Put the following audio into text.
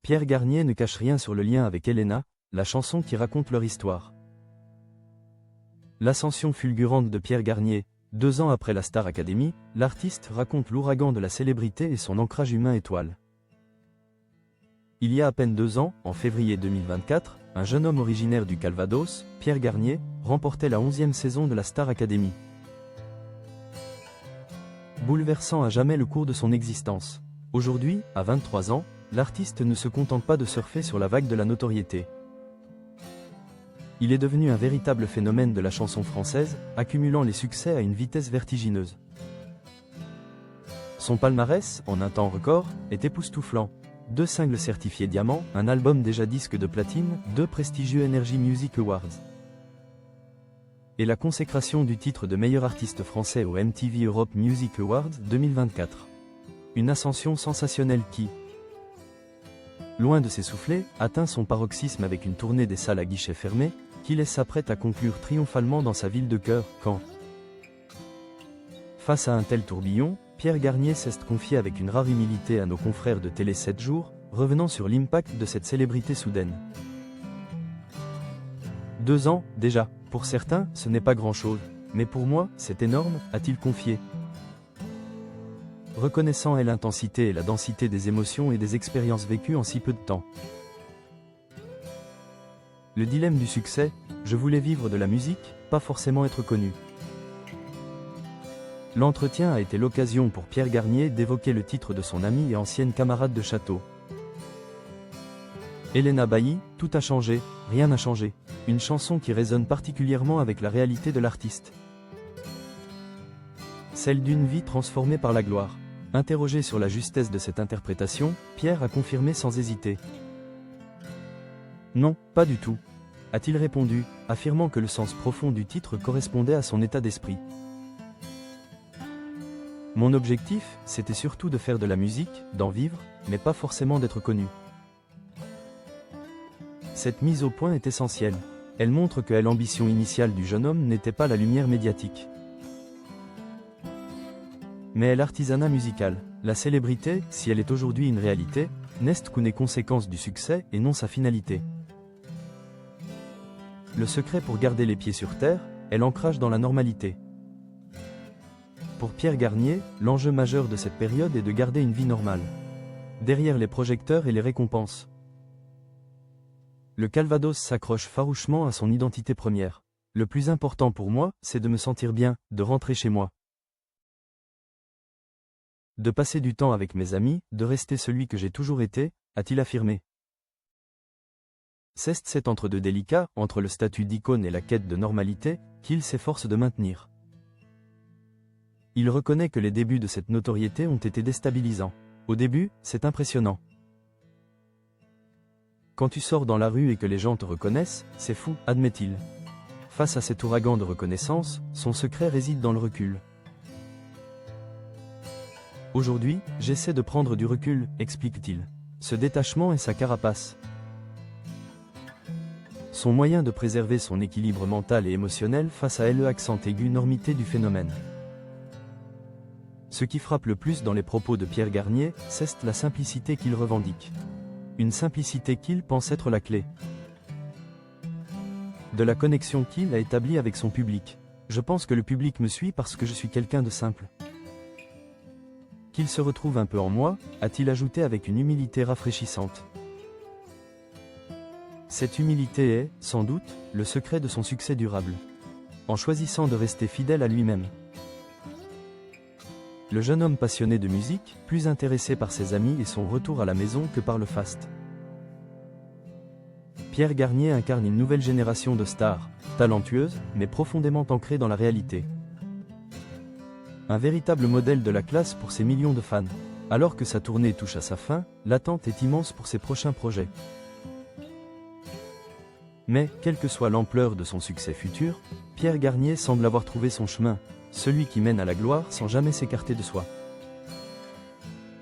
Pierre Garnier ne cache rien sur le lien avec Elena, la chanson qui raconte leur histoire. L'ascension fulgurante de Pierre Garnier, 2 ans après la Star Academy, l'artiste raconte l'ouragan de la célébrité et son ancrage humain étoile. Il y a à peine 2 ans, en février 2024, un jeune homme originaire du Calvados, Pierre Garnier, remportait la 11e saison de la Star Academy, bouleversant à jamais le cours de son existence. Aujourd'hui, à 23 ans, l'artiste ne se contente pas de surfer sur la vague de la notoriété. Il est devenu un véritable phénomène de la chanson française, accumulant les succès à une vitesse vertigineuse. Son palmarès, en un temps record, est époustouflant. 2 singles certifiés diamant, un album déjà disque de platine, 2 prestigieux Energy Music Awards. Et la consécration du titre de meilleur artiste français au MTV Europe Music Awards 2024. Une ascension sensationnelle qui, loin de s'essouffler, atteint son paroxysme avec une tournée des salles à guichets fermés, qu'il s'apprête à conclure triomphalement dans sa ville de cœur, Caen. Face à un tel tourbillon, Pierre Garnier s'est confié avec une rare humilité à nos confrères de Télé 7 jours, revenant sur l'impact de cette célébrité soudaine. 2 ans, déjà, pour certains, ce n'est pas grand-chose, mais pour moi, c'est énorme, a-t-il confié. Reconnaissant l'intensité et la densité des émotions et des expériences vécues en si peu de temps. Le dilemme du succès, je voulais vivre de la musique, pas forcément être connu. L'entretien a été l'occasion pour Pierre Garnier d'évoquer le titre de son amie et ancienne camarade de château. Elena Bailly, tout a changé, rien n'a changé. Une chanson qui résonne particulièrement avec la réalité de l'artiste. Celle d'une vie transformée par la gloire. Interrogé sur la justesse de cette interprétation, Pierre a confirmé sans hésiter. Non, pas du tout, a-t-il répondu, affirmant que le sens profond du titre correspondait à son état d'esprit. Mon objectif, c'était surtout de faire de la musique, d'en vivre, mais pas forcément d'être connu. Cette mise au point est essentielle. Elle montre que l'ambition initiale du jeune homme n'était pas la lumière médiatique, mais l'artisanat musical. La célébrité, si elle est aujourd'hui une réalité, n'est qu'une conséquence du succès et non sa finalité. Le secret pour garder les pieds sur terre est l'ancrage dans la normalité. Pour Pierre Garnier, l'enjeu majeur de cette période est de garder une vie normale, derrière les projecteurs et les récompenses. Le Calvados s'accroche farouchement à son identité première. Le plus important pour moi, c'est de me sentir bien, de rentrer chez moi, de passer du temps avec mes amis, de rester celui que j'ai toujours été, a-t-il affirmé. C'est cet entre-deux délicat, entre le statut d'icône et la quête de normalité, qu'il s'efforce de maintenir. Il reconnaît que les débuts de cette notoriété ont été déstabilisants. Au début, c'est impressionnant. Quand tu sors dans la rue et que les gens te reconnaissent, c'est fou, admet-il. Face à cet ouragan de reconnaissance, son secret réside dans le recul. Aujourd'hui, j'essaie de prendre du recul, explique-t-il. Ce détachement est sa carapace. Son moyen de préserver son équilibre mental et émotionnel face à l'accent aigu normité du phénomène. Ce qui frappe le plus dans les propos de Pierre Garnier, c'est la simplicité qu'il revendique. Une simplicité qu'il pense être la clé de la connexion qu'il a établie avec son public. Je pense que le public me suit parce que je suis quelqu'un de simple. Qu'il se retrouve un peu en moi, a-t-il ajouté avec une humilité rafraîchissante. Cette humilité est, sans doute, le secret de son succès durable. En choisissant de rester fidèle à lui-même. Le jeune homme passionné de musique, plus intéressé par ses amis et son retour à la maison que par le faste. Pierre Garnier incarne une nouvelle génération de stars, talentueuses, mais profondément ancrées dans la réalité. Un véritable modèle de la classe pour ses millions de fans. Alors que sa tournée touche à sa fin, l'attente est immense pour ses prochains projets. Mais, quelle que soit l'ampleur de son succès futur, Pierre Garnier semble avoir trouvé son chemin, celui qui mène à la gloire sans jamais s'écarter de soi.